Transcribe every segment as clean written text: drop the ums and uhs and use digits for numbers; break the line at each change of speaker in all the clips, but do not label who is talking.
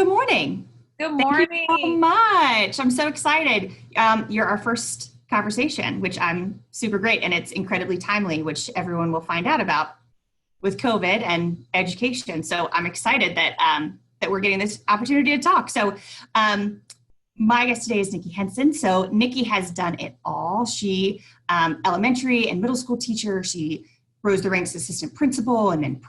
Good morning.
Good
Thank you so
morning.
much. I'm so excited. You're our first conversation, which I'm super great, and it's incredibly timely, which everyone will find out about with COVID and education. So I'm excited that we're getting this opportunity to talk. Um, my guest today is Nikki Henson. So Nikki has done it all. She elementary and middle school teacher. She rose the ranks as assistant principal and then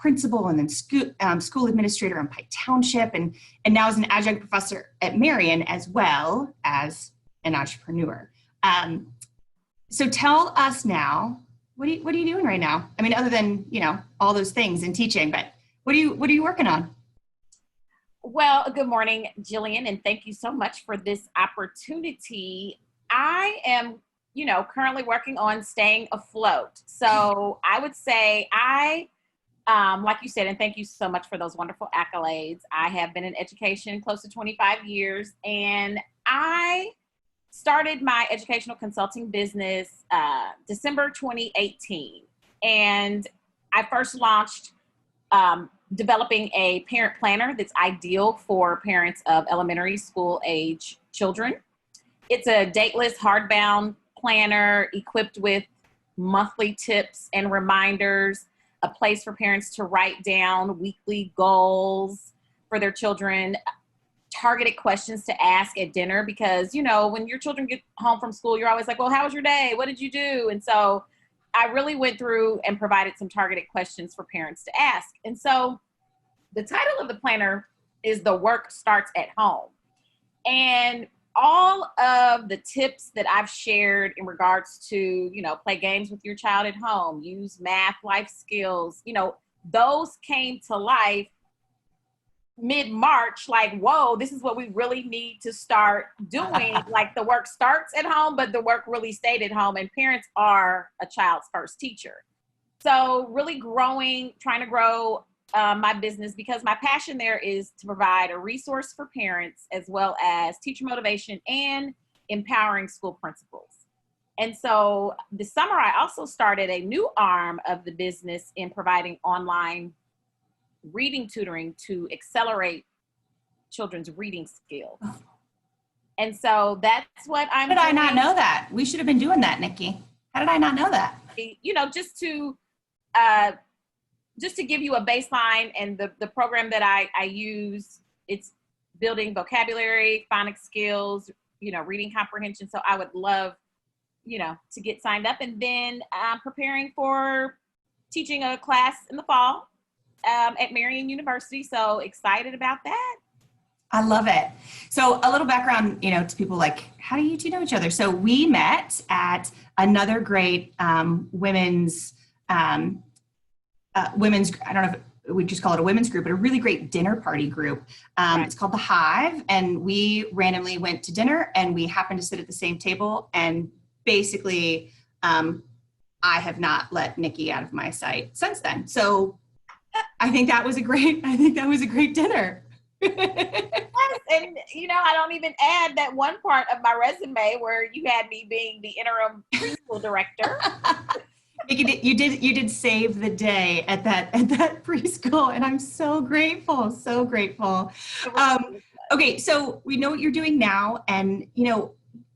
school administrator in Pike Township, and now is an adjunct professor at Marion as well as an entrepreneur. So tell us now, what are you doing right now? I mean, other than all those things in teaching, but what are you working on?
Well, good morning, Jillian, and thank you so much for this opportunity. I am, currently working on staying afloat. So I would say like you said, and thank you so much for those wonderful accolades. I have been in education close to 25 years, and I started my educational consulting business December 2018. And I first launched developing a parent planner that's ideal for parents of elementary school age children. It's a dateless, hardbound planner equipped with monthly tips and reminders, a place for parents to write down weekly goals for their children, targeted questions to ask at dinner, because, when your children get home from school, you're always like, well, how was your day? What did you do? And so I really went through and provided some targeted questions for parents to ask. And so the title of the planner is The Work Starts at Home. And all of the tips that I've shared in regards to, play games with your child at home, use math, life skills, those came to life mid-March, like, whoa, this is what we really need to start doing. Like, the work starts at home, but the work really stayed at home, and parents are a child's first teacher. So really trying to grow my business, because my passion there is to provide a resource for parents as well as teacher motivation and empowering school principals. And so this summer, I also started a new arm of the business in providing online reading tutoring to accelerate children's reading skills. And so that's what I'm
How did I
doing.
not know that? We should have been doing that, Nikki. How did I not know that?
Just to give you a baseline, and the program that I use, it's building vocabulary, phonics skills, reading comprehension. So I would love, to get signed up, and then preparing for teaching a class in the fall at Marion University. So excited about that.
I love it. So a little background, to people like, how do you two know each other? So we met at another great women's, I don't know if we just call it a women's group, but a really great dinner party group.
Right.
It's called The Hive. And we randomly went to dinner, and we happened to sit at the same table. And basically, I have not let Nikki out of my sight since then. So I think that was a great dinner.
Yes, and I don't even add that one part of my resume where you had me being the interim preschool director.
You did save the day at that preschool, and I'm so grateful, so grateful. Okay, so we know what you're doing now, and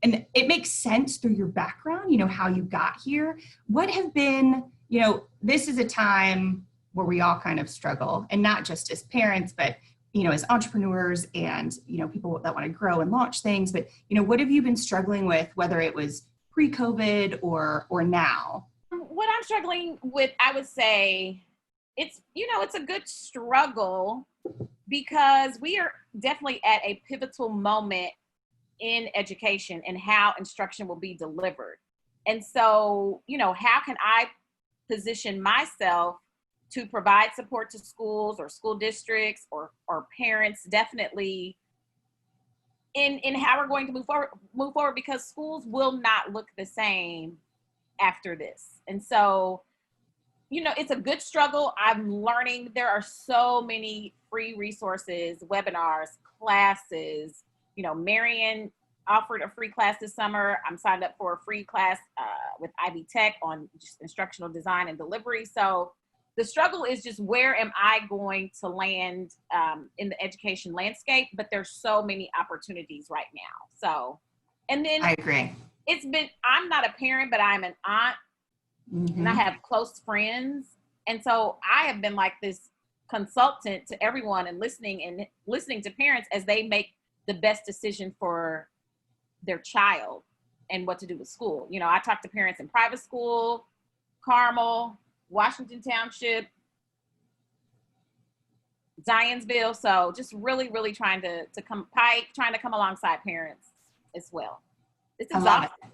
and it makes sense through your background, how you got here. What have been, this is a time where we all kind of struggle, and not just as parents, but as entrepreneurs and people that want to grow and launch things. But what have you been struggling with, whether it was pre-COVID or now?
What I'm struggling with, I would say, it's a good struggle, because we are definitely at a pivotal moment in education and how instruction will be delivered. And so, how can I position myself to provide support to schools or school districts or parents, definitely in how we're going to move forward, because schools will not look the same after this. And so, it's a good struggle. I'm learning. There are so many free resources, webinars, classes. Marion offered a free class this summer. I'm signed up for a free class with Ivy Tech on just instructional design and delivery. So the struggle is just where am I going to land in the education landscape? But there's so many opportunities right now. So, and then
I agree.
I'm not a parent, but I'm an aunt, and I have close friends. And so I have been like this consultant to everyone and listening to parents as they make the best decision for their child and what to do with school. You know, I talk to parents in private school, Carmel, Washington Township, Zionsville. So just really, really trying to come alongside parents as well. It's exhausting.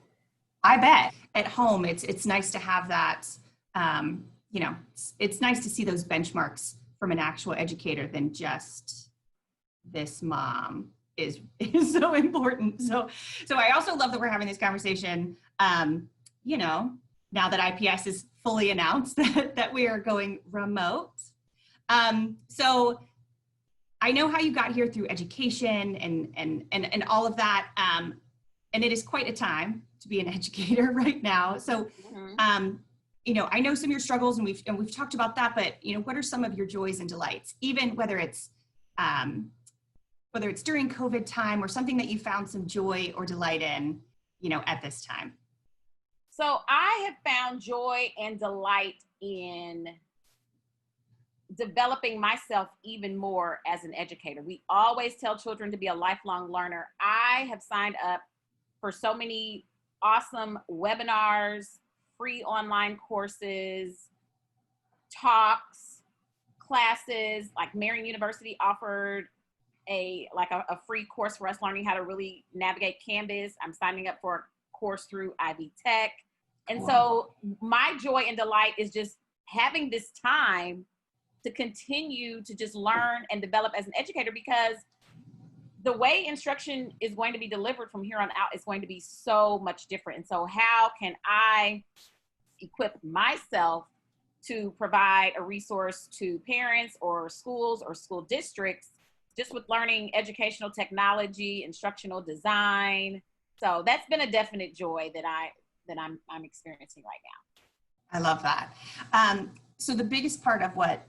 I bet. At home, it's nice to have that. You know, it's nice to see those benchmarks from an actual educator than just this mom is so important. So I also love that we're having this conversation. You know, now that IPS is fully announced that we are going remote. So I know how you got here through education and all of that. And it is quite a time to be an educator right now. So, you know, I know some of your struggles and we've talked about that, but you know, what are some of your joys and delights, even whether it's during COVID time or something that you found some joy or delight in, you know, at this time?
So I have found joy and delight in developing myself even more as an educator. We always tell children to be a lifelong learner. I have signed up for so many awesome webinars, free online courses, talks, classes. Like Marian University offered a free course for us learning how to really navigate Canvas. I'm signing up for a course through Ivy Tech. And so my joy and delight is just having this time to continue to just learn and develop as an educator, because the way instruction is going to be delivered from here on out is going to be so much different. And so how can I equip myself to provide a resource to parents or schools or school districts just with learning educational technology, instructional design? So that's been a definite joy that I'm experiencing right now.
I love that. So the biggest part of what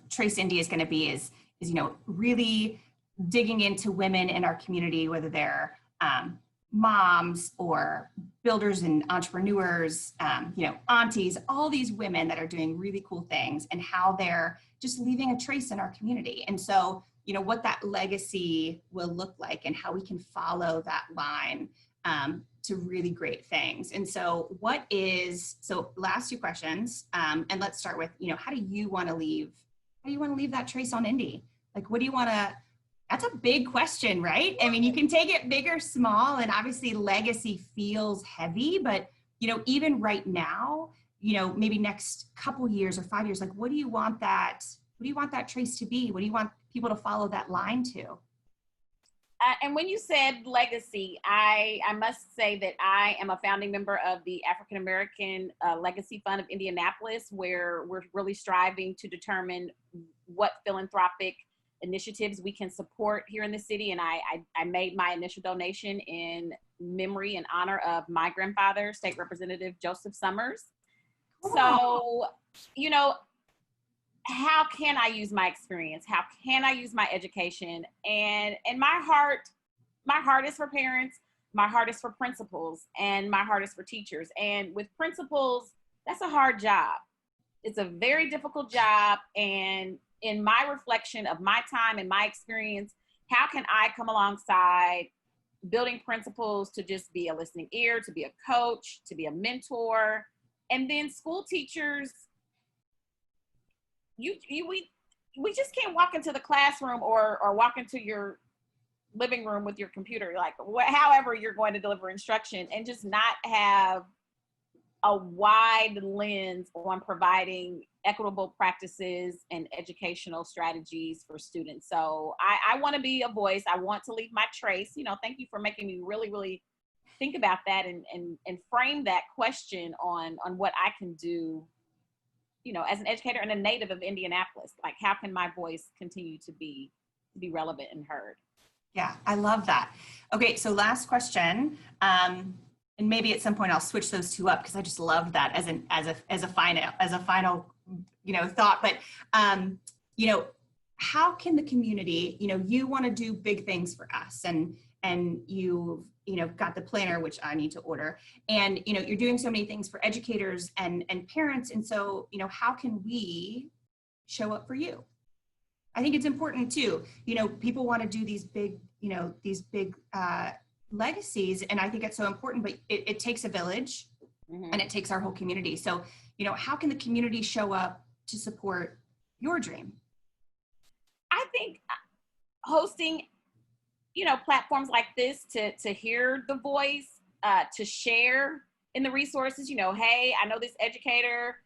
Trace Indy is going to be is, you know, really digging into women in our community, whether they're moms or builders and entrepreneurs, you know, aunties, all these women that are doing really cool things and how they're just leaving a trace in our community. And so, you know, what that legacy will look like and how we can follow that line to really great things. And so last two questions, and let's start with, you know, how do you want to leave that trace on Indy? Like, what do you want to, that's a big question, right? I mean, you can take it big or small, and obviously legacy feels heavy, but, you know, even right now, you know, maybe next couple years or 5 years, like, what do you want that trace to be? What do you want people to follow that line to?
And when you said legacy, I must say that I am a founding member of the African American Legacy Fund of Indianapolis, where we're really striving to determine what philanthropic initiatives we can support here in the city. And I made my initial donation in memory and honor of my grandfather, State Representative Joseph Summers. Cool. So, you know, how can I use my experience? How can I use my education? And my heart is for parents, my heart is for principals, and my heart is for teachers. And with principals, that's a hard job. It's a very difficult job. And in my reflection of my time and my experience, how can I come alongside building principals to just be a listening ear, to be a coach, to be a mentor? And then school teachers, we just can't walk into the classroom or walk into your living room with your computer, like however you're going to deliver instruction, and just not have a wide lens on providing equitable practices and educational strategies for students. So I want to be a voice. I want to leave my trace. You know, thank you for making me really, really think about that and frame that question on what I can do, you know, as an educator and a native of Indianapolis. Like, how can my voice continue to be relevant and heard?
Yeah, I love that. Okay, so last question. And maybe at some point I'll switch those two up because I just love that as a final thought, but, how can the community, you want to do big things for us, and you've, got the planner, which I need to order, and, you're doing so many things for educators and parents. And so, how can we show up for you? I think it's important too. People want to do these big, legacies. And I think it's so important, but it takes a village, and it takes our whole community. So, how can the community show up to support your dream?
I think hosting, platforms like this to hear the voice, to share in the resources, hey, I know this educator,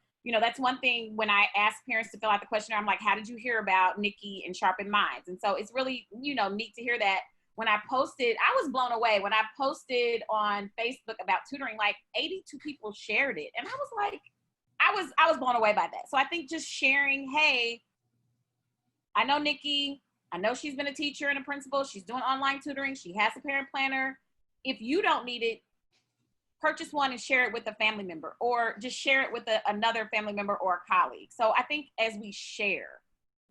that's one thing when I ask parents to fill out the questionnaire, I'm like, how did you hear about Nikki and Sharpened Minds? And so it's really, neat to hear that. When I posted, I was blown away. When I posted on Facebook about tutoring, like 82 people shared it. And I was like, I was blown away by that. So I think just sharing, hey, I know Nikki, I know she's been a teacher and a principal. She's doing online tutoring. She has a parent planner. If you don't need it, purchase one and share it with a family member, or just share it with another family member or a colleague. So I think as we share.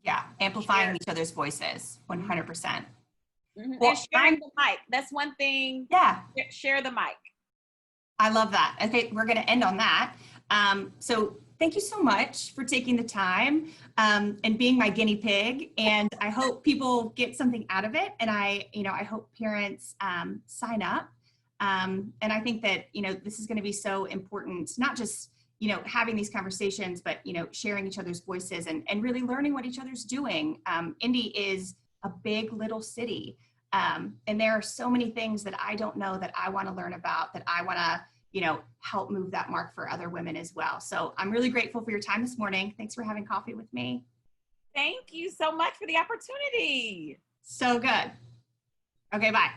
Yeah, amplifying each other's voices, 100%.
Mm-hmm. Well, and sharing the mic. That's one thing.
Yeah.
Share the mic.
I love that. I think we're going to end on that. So thank you so much for taking the time and being my guinea pig. And I hope people get something out of it. And I hope parents sign up. And I think that, this is going to be so important, not just, having these conversations, but, sharing each other's voices and really learning what each other's doing. Indy is a big little city. And there are so many things that I don't know that I want to learn about, that I want to, help move that mark for other women as well. So I'm really grateful for your time this morning. Thanks for having coffee with me.
Thank you so much for the opportunity.
So good. Okay, bye.